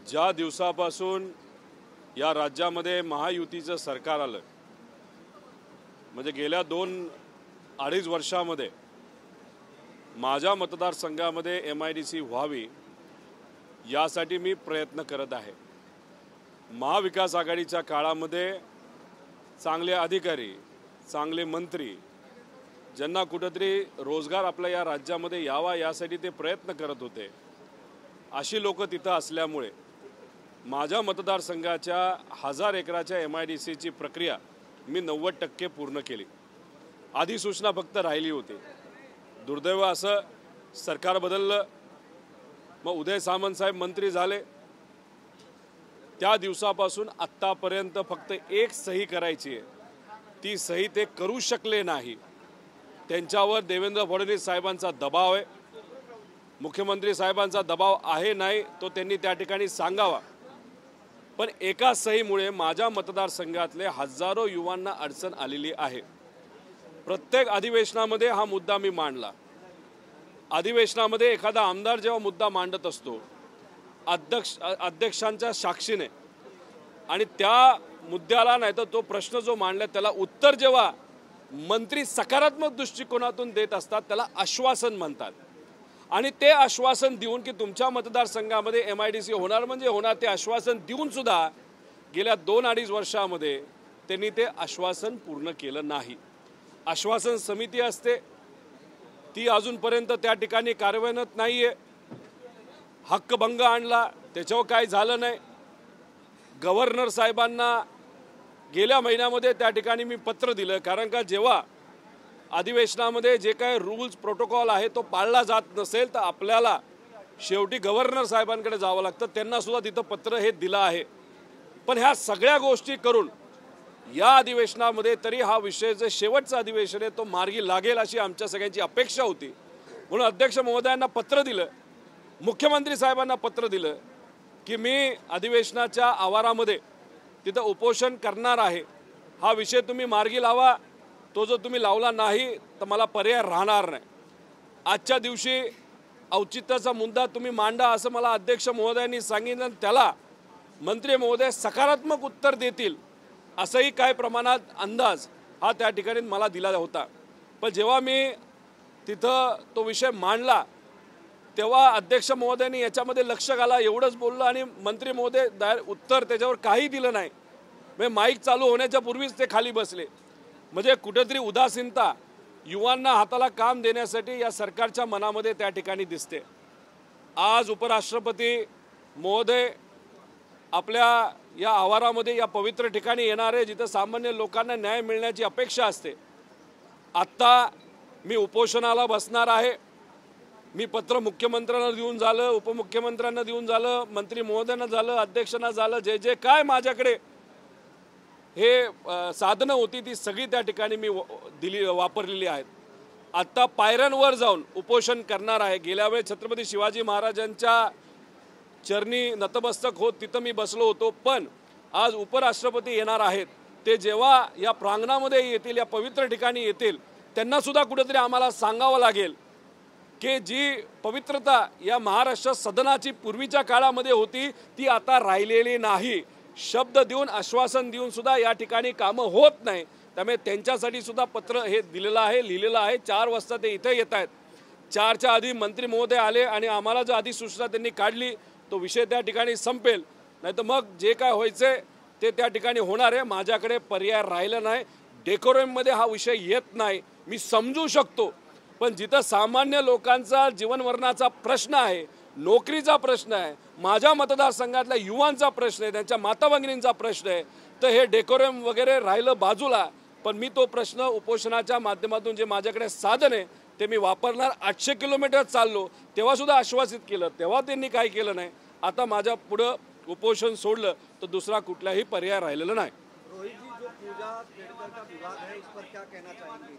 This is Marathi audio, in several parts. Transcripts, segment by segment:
ज्या दिवसापासून या राज्यामध्ये महायुतीचं सरकार आलं, म्हणजे गेल्या 2-2.5 वर्षामध्ये माझ्या मतदारसंघामध्ये MIDC व्हावी यासाठी मी प्रयत्न करत आहे। महाविकास आघाडीच्या काळामध्ये चांगले अधिकारी, चांगले मंत्री, ज्यांना कुठेतरी रोजगार आपल्या या राज्यामध्ये यावा यासाठी ते प्रयत्न करत होते, अशी लोक तिथं असल्यामुळे माझ्या मतदारसंघाच्या 1000 एकराच्या MIDCची प्रक्रिया मी 90% पूर्ण केली। अधिसूचना फक्त राहिली होती। दुर्दैव असं सरकार बदललं, मग उदय सामंत साहेब मंत्री झाले। त्या दिवसापासून आत्तापर्यंत फक्त एक सही करायची आहे, ती सही ते करू शकले नाही। त्यांच्यावर देवेंद्र फडणवीस साहेबांचा दबाव आहे, मुख्यमंत्री साहेबांचा दबाव आहे नाही तो त्यांनी त्या ठिकाणी सांगावा। पण एका सहीमुळे माझ्या मतदारसंघातले हजारो युवांना अडचण आलेली आहे। प्रत्येक अधिवेशनामध्ये हा मुद्दा मी मांडला। अधिवेशनामध्ये एखादा आमदार जेव्हा मुद्दा मांडत असतो अध्यक्षांच्या साक्षीने, आणि त्या मुद्द्याला नाही तर तो प्रश्न जो मांडला त्याला उत्तर जेव्हा मंत्री सकारात्मक दृष्टिकोनातून देत असतात त्याला आश्वासन म्हणतात। आणि ते आश्वासन देऊन की तुमच्या मतदारसंघामध्ये MIDC होणार म्हणजे होणार, ते आश्वासन देऊन सुद्धा गेल्या 2-2.5 वर्षामध्ये त्यांनी ते आश्वासन पूर्ण केलं नाही। आश्वासन समिती असते, ती अजूनपर्यंत त्या ठिकाणी कार्यान्वित नाहीये। हक्कभंग आणला, त्याच्यावर काय झालं नाही। गव्हर्नर साहेबांना गेल्या महिन्यामध्ये त्या ठिकाणी मी पत्र दिलं, कारण का जेव्हा अधिवेशनामध्ये जे काही रूल्स प्रोटोकॉल आहे तो पाळला जात नसेल तर आपल्याला शेवटी गव्हर्नर साहेबांकडे जावं लागतं, त्यांना सुद्धा तिथं पत्र हे दिलं आहे। पण ह्या सगळ्या गोष्टी करून या अधिवेशनामध्ये तरी हा विषय जे शेवटचं अधिवेशन आहे तो मार्गी लागेल अशी आमच्या सगळ्यांची अपेक्षा होती। म्हणून अध्यक्ष महोदयांना पत्र दिलं, मुख्यमंत्री साहेबांना पत्र दिलं की मी अधिवेशनाच्या आवारामध्ये तिथं उपोषण करणार आहे, हा विषय तुम्ही मार्गी लावा। तो जो तुम्ही लावला नाही तर मला पर्याय राहणार नाही। आजच्या दिवशी औचित्याचा मुद्दा तुम्ही मांडा असं मला अध्यक्ष महोदयांनी सांगितलं, त्याला मंत्री महोदय सकारात्मक उत्तर देतील असंही काही प्रमाणात अंदाज हा त्या ठिकाणी मला दिला होता। पण जेव्हा मी तिथं तो विषय मांडला तेव्हा अध्यक्ष महोदयांनी याच्यामध्ये लक्ष घाला एवढंच बोललं आणि मंत्री महोदय उत्तर त्याच्यावर काही दिलं नाही। म्हणजे माईक चालू होण्याच्या पूर्वीच ते खाली बसले। म्हणजे कुठेतरी उदासीनता युवांना हाताला काम देण्यासाठी या सरकारच्या मनामध्ये त्या ठिकाणी दिसते। आज उपराष्ट्रपती महोदय आपल्या या आवारामध्ये या पवित्र ठिकाणी येणार आहे जिथं सामान्य लोकांना न्याय मिळण्याची अपेक्षा असते। आत्ता मी उपोषणाला बसणार आहे। मी पत्र मुख्यमंत्र्यांना देऊन झालं, उपमुख्यमंत्र्यांना देऊन झालं, मंत्री महोदयांना झालं, अध्यक्षांना झालं, जे जे काय माझ्याकडे हे साधनं होती ती सगळी त्या ठिकाणी मी वापरलेली आहेत। आत्ता पायऱ्यांवर जाऊन उपोषण करणार आहे। गेल्या वेळेस छत्रपती शिवाजी महाराजांच्या चरणी नतमस्तक होत तिथं मी बसलो होतो, पण आज उपराष्ट्रपती येणार आहेत, ते जेव्हा या प्रांगणामध्ये येतील, या पवित्र ठिकाणी येतील, त्यांना सुद्धा कुठेतरी आम्हाला सांगावं लागेल की जी पवित्रता या महाराष्ट्र सदनाची पूर्वीच्या काळामध्ये होती ती आता राहिलेली नाही। शब्द देऊन आश्वासन देऊन सुद्धा या ठिकाणी कामं होत नाही। त्यामुळे त्यांच्यासाठी सुद्धा पत्र हे दिलेलं आहे, लिहिलेलं आहे। 4 वाजता ते इथे येत आहेत। 4च्या आधी मंत्री महोदय आले आणि आम्हाला जो अधिसूचना त्यांनी काढली तो विषय त्या ठिकाणी संपेल, नाही तर मग जे काय व्हायचे ते त्या ठिकाणी होणार आहे। माझ्याकडे पर्याय राहिला नाही। डेकोरममध्ये हा विषय येत नाही, मी समजू शकतो, पण जिथं सामान्य लोकांचा जीवनमरणाचा प्रश्न आहे, नोकरीचा प्रश्न आहे, माझ्या मतदारसंघातल्या युवांचा प्रश्न आहे, त्यांच्या माता भगिनींचा प्रश्न आहे, तर हे डेकोरम वगैरे राहिलं बाजूला। पण मी तो प्रश्न उपोषणाच्या माध्यमातून जे माझ्याकडे साधन आहे ते मी वापरणार। 800 किलोमीटर चाललो तेव्हा सुद्धा आश्वासित केलं, तेव्हा त्यांनी काय केलं नाही। आता माझ्या पुढं उपोषण सोडलं तर दुसरा कुठलाही पर्याय राहिलेला नाही। रोहित जी, जो पूजा खेड़कर का विवाद है इस पर क्या कहना चाहेंगे?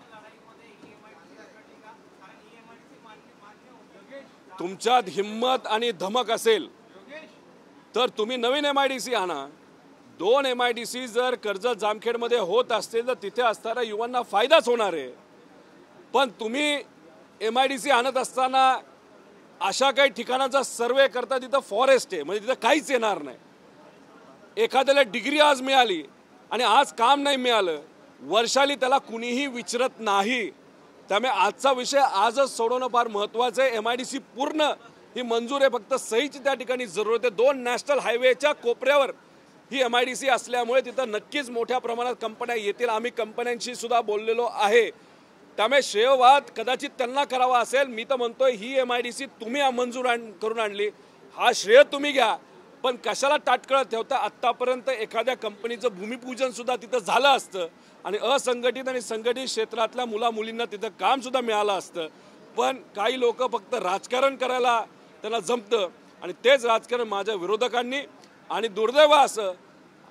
तुमच्यात हिम्मत आणि धमक असेल तर तुम्ही नवीन MIDC आणा। 2 MIDC जर कर्जत जामखेडमध्ये होत असतील तर तिथे असणाऱ्या युवांना फायदाच होणार आहे। पण तुम्ही MIDC आणत असताना अशा काही ठिकाणाचा सर्वे करता तिथं फॉरेस्ट आहे, म्हणजे तिथं काहीच येणार नाही. एखाद्याला डिग्री आज मिळाली आणि आज काम नाही मिळालं, वर्षाली त्याला कुणीही विचारत नाही. त्यामुळे आजचा विषय आजच सोडवणं फार महत्त्वाचं आहे. MIDC पूर्ण ही मंजूर आहे, फक्त सहीची त्या ठिकाणी जरूरत आहे. 2 नॅशनल हायवेच्या कोपऱ्यावर ही MIDC असल्यामुळे तिथं नक्कीच मोठ्या प्रमाणात कंपन्या येतील. आम्ही कंपन्यांशी सुद्धा बोललेलो आहे. त्यामुळे श्रेयवाद कदाचित त्यांना करावा असेल. मी तर म्हणतोय ही MIDC तुम्ही मंजूर करून आणली, हा श्रेय तुम्ही घ्या, पण कशाला ताटकळत ठेवता. आत्तापर्यंत एखाद्या कंपनीचं भूमिपूजन सुद्धा तिथं झालं असतं आणि असंघटित आणि संघटित क्षेत्रातल्या मुलामुलींना तिथं काम सुद्धा मिळालं असतं. पण काही लोक फक्त राजकारण करायला त्यांना जमतं आणि तेच राजकारण माझ्या विरोधकांनी आणि दुर्दैव असं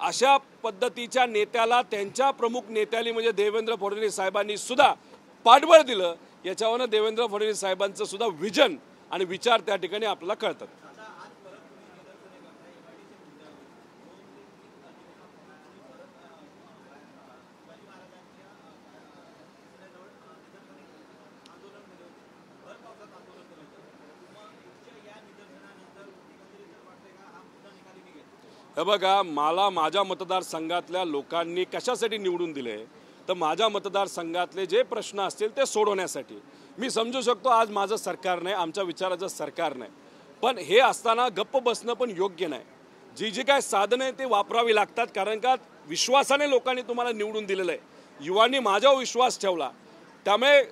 अशा पद्धतीच्या नेत्याला त्यांच्या प्रमुख नेत्याली म्हणजे देवेंद्र फडणवीस साहेबांनी सुद्धा पाठबळ दिलं. याच्यावरनं देवेंद्र फडणवीस साहेबांचं सुद्धा विजन आणि विचार त्या ठिकाणी आपल्याला कळतात. हे बघा, मला माझ्या मतदारसंघातल्या लोकांनी कशासाठी निवडून दिले, तर माझ्या मतदारसंघातले जे प्रश्न असतील ते सोडवण्यासाठी. मी समजू शकतो आज माझं सरकार नाही, आमच्या विचाराचं सरकार नाही, पण हे असताना गप्प बसणं पण योग्य नाही. जी काय साधनं आहे ते वापरावी लागतात, कारण का विश्वासाने लोकांनी तुम्हाला निवडून दिलेलं आहे. युवांनी माझ्यावर विश्वास ठेवला, त्यामुळे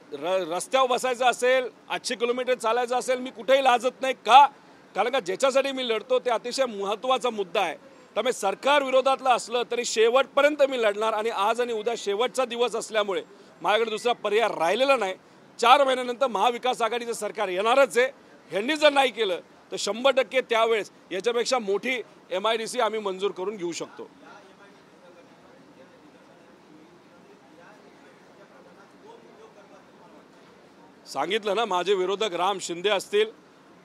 रस्त्यावर बसायचं असेल, 800 किलोमीटर चालायचं असेल, मी कुठेही लाजत नाही. का? कारण का ज्याच्यासाठी मी लढतो ते अतिशय महत्त्वाचा मुद्दा आहे. त्यामुळे सरकार विरोधातलं असलं तरी शेवटपर्यंत मी लढणार आणि आज आणि उद्या शेवटचा दिवस असल्यामुळे माझ्याकडे दुसरा पर्याय राहिलेला नाही. 4 महिन्यानंतर महाविकास आघाडीचं सरकार येणारच आहे. ह्यांनी जर नाही केलं तर 100% त्यावेळेस याच्यापेक्षा मोठी MIDC आम्ही मंजूर करून घेऊ शकतो. सांगितलं ना, माझे विरोधक राम शिंदे असतील,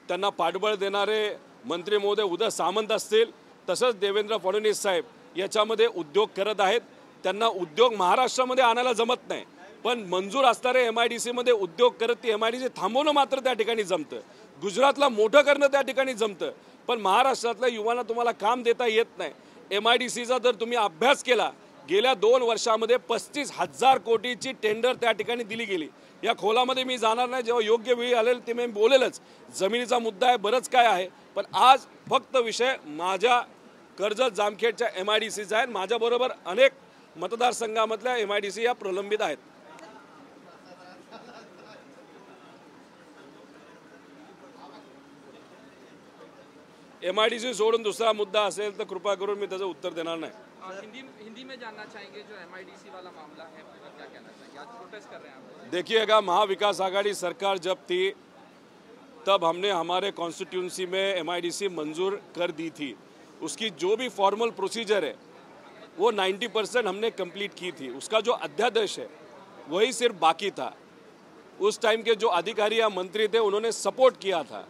त्यांना पाठबळ देणारे मंत्री महोदय उदय सामंत असतील, तसंच देवेंद्र फडणवीस साहेब याच्यामध्ये उद्योग करत आहेत. त्यांना उद्योग महाराष्ट्रामध्ये आणायला जमत नाही, पण मंजूर असणारे MIDC मध्ये उद्योग करत ती MIDC थांबवणं मात्र त्या ठिकाणी जमतं. गुजरातला मोठं करणं त्या ठिकाणी जमतं, पण महाराष्ट्रातल्या युवांना तुम्हाला काम देता येत नाही. MIDCचा जर तुम्ही अभ्यास केला, गेल्या 2 वर्षामध्ये 35,000 कोटीची टेंडर त्या ठिकाणी दिली गेली. या खोलामध्ये मी जाणार नाही, जेव्हा योग्य वेळी आलेल ते मी बोलेलच. जमिनीचा मुद्दा आहे, बरंच काय आहे, पण आज फक्त विषय माझ्या कर्जत जामखेडच्या MIDCचा आहे. माझ्याबरोबर अनेक मतदारसंघामधल्या MIDC या प्रलंबित आहेत. MIDC सोडून दुसरा मुद्दा असेल तर कृपा करून मी त्याचं उत्तर देणार नाही. हिंदी में जानना चाहेंगे जो MIDC वाला मामला है, क्या कहना चाहेंगे? आज प्रोटेस्ट कर रहे हैं आप? देखिएगा, महाविकास आघाड़ी सरकार जब थी तब हमने हमारे कॉन्स्टिट्यूंसी में MIDC मंजूर कर दी थी. उसकी जो भी फॉर्मल प्रोसीजर है वो 90% हमने कंप्लीट की थी. उसका जो अध्यादेश है वही सिर्फ बाकी था. उस टाइम के जो अधिकारी या मंत्री थे उन्होंने सपोर्ट किया था.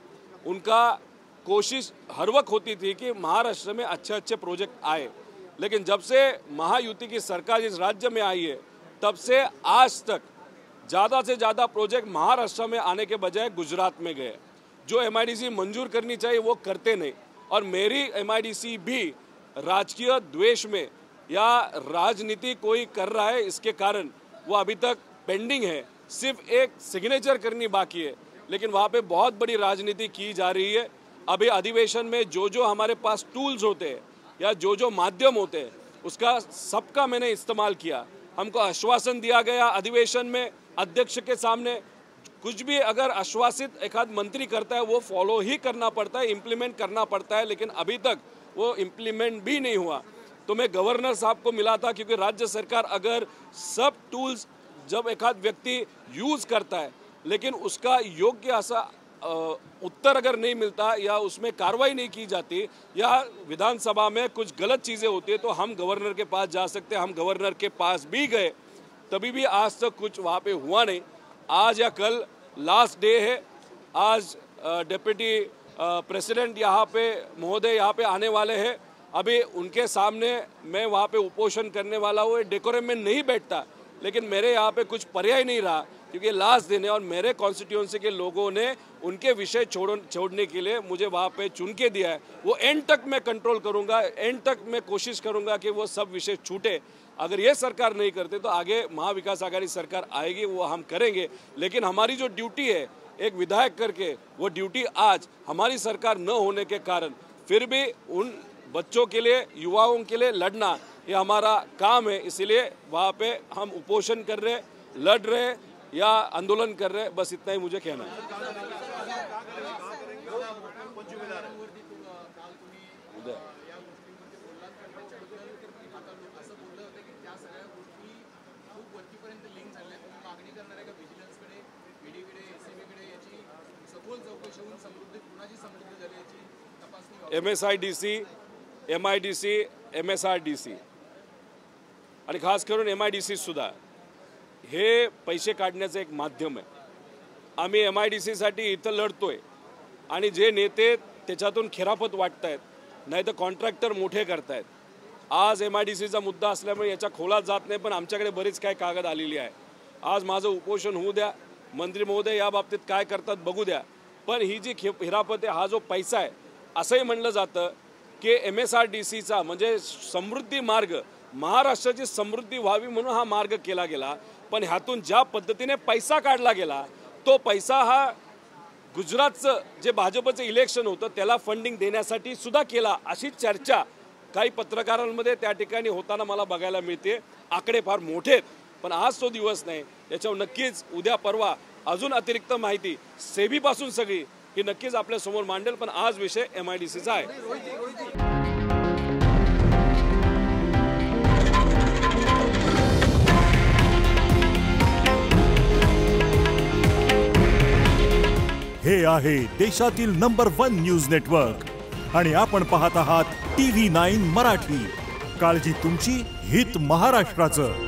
उनका कोशिश हर वक्त होती थी कि महाराष्ट्र में अच्छे अच्छे प्रोजेक्ट आए, लेकिन जब से महायुति की सरकार इस राज्य में आई है तब से आज तक ज़्यादा से ज़्यादा प्रोजेक्ट महाराष्ट्र में आने के बजाय गुजरात में गए. जो MIDC मंजूर करनी चाहिए वो करते नहीं, और मेरी MIDC भी राजकीय द्वेष में या राजनीति कोई कर रहा है इसके कारण वो अभी तक पेंडिंग है. सिर्फ एक सिग्नेचर करनी बाकी है, लेकिन वहाँ पे बहुत बड़ी राजनीति की जा रही है. अभी अधिवेशन में जो हमारे पास टूल्स होते हैं या जो माध्यम होते हैं उसका सबका मैंने इस्तेमाल किया. हमको आश्वासन दिया गया अधिवेशन में अध्यक्ष के सामने, कुछ भी अगर आश्वासित एक आध मंत्री करता है वो फॉलो ही करना पड़ता है, इम्प्लीमेंट करना पड़ता है, लेकिन अभी तक वो इम्प्लीमेंट भी नहीं हुआ. तो मैं गवर्नर साहब को मिला था, क्योंकि राज्य सरकार अगर सब टूल्स जब एक आध व्यक्ति यूज़ करता है लेकिन उसका योग्य ऐसा उत्तर अगर नहीं मिलता या उसमें कार्रवाई नहीं की जाती या विधानसभा में कुछ गलत चीज़ें होती है तो हम गवर्नर के पास जा सकते हैं. हम गवर्नर के पास भी गए, तभी भी आज तक कुछ वहाँ पे हुआ नहीं. आज या कल लास्ट डे है. आज डिप्टी प्रेसिडेंट यहाँ पे महोदय यहाँ पे आने वाले हैं. अभी उनके सामने मैं वहाँ पे उपोषण करने वाला हूँ. डेकोरम में नहीं बैठता, लेकिन मेरे यहाँ पे कुछ पर्याय नहीं रहा, क्योंकि लास्ट दिन है और मेरे कॉन्स्टिट्यूंसी के लोगों ने उनके विषय छोड़ने के लिए मुझे वहाँ पे चुन के दिया है। वो एंड तक मैं कंट्रोल करूँगा, एंड तक मैं कोशिश करूँगा कि वो सब विषय छूटे। अगर ये सरकार नहीं करते तो आगे महाविकास आघाड़ी सरकार आएगी, वो हम करेंगे। लेकिन हमारी जो ड्यूटी है एक विधायक करके, वो ड्यूटी आज हमारी सरकार न होने के कारण फिर भी उन बच्चों के लिए, युवाओं के लिए लड़ना ये हमारा काम है। इसलिए वहाँ पे हम उपोषण कर रहे, लड़ रहे या आंदोलन कर रहे, बस इतना ही मुझे कहना है। MSIDC, MIDC, MSRDC आणि खास करून MIDC सुद्धा हे पैसे काढण्याचं एक माध्यम आहे। आम्ही MIDC साठी इथं लढतोय आणि जे नेते त्याच्यातून खिरापत वाटतायत, नाही तर कॉन्ट्रॅक्टर मोठे करतायत। आज MIDCचा मुद्दा असल्यामुळे याच्या खोलात जात नाही, पण आमच्याकडे बरीच काय कागद आलेली आहे। आज माझं उपोषण होऊ द्या, मंत्री महोदय या बाबतीत काय करतात बघू द्या। पण ही जी खिरापत आहे, हा जो पैसा आहे, असंही म्हणलं जातं की MSRDCचा म्हणजे समृद्धी मार्ग, महाराष्ट्राची समृद्धी व्हावी म्हणून हा मार्ग केला गेला। पण ह्यातून ज्या पद्धतीने पैसा काढला गेला, तो पैसा हा गुजरातचं जे भाजपचं इलेक्शन होतं त्याला फंडिंग देण्यासाठी सुद्धा केला, अशी चर्चा काही पत्रकारांमध्ये त्या ठिकाणी होताना मला बघायला मिळते। आकडे फार मोठे आहेत, पण आज तो दिवस नाही। याच्यावर नक्कीच उद्या परवा अजून अतिरिक्त माहिती सेबीपासून सगळी की नक्कीच आपल्या समोर मांडेल, पण आज विषय MIDCचा आहे। हे आहे देशातील नंबर 1 न्यूज नेटवर्क आणि आपण पाहत आहात TV9 मराठी। काळजी तुमची, हित महाराष्ट्राचं।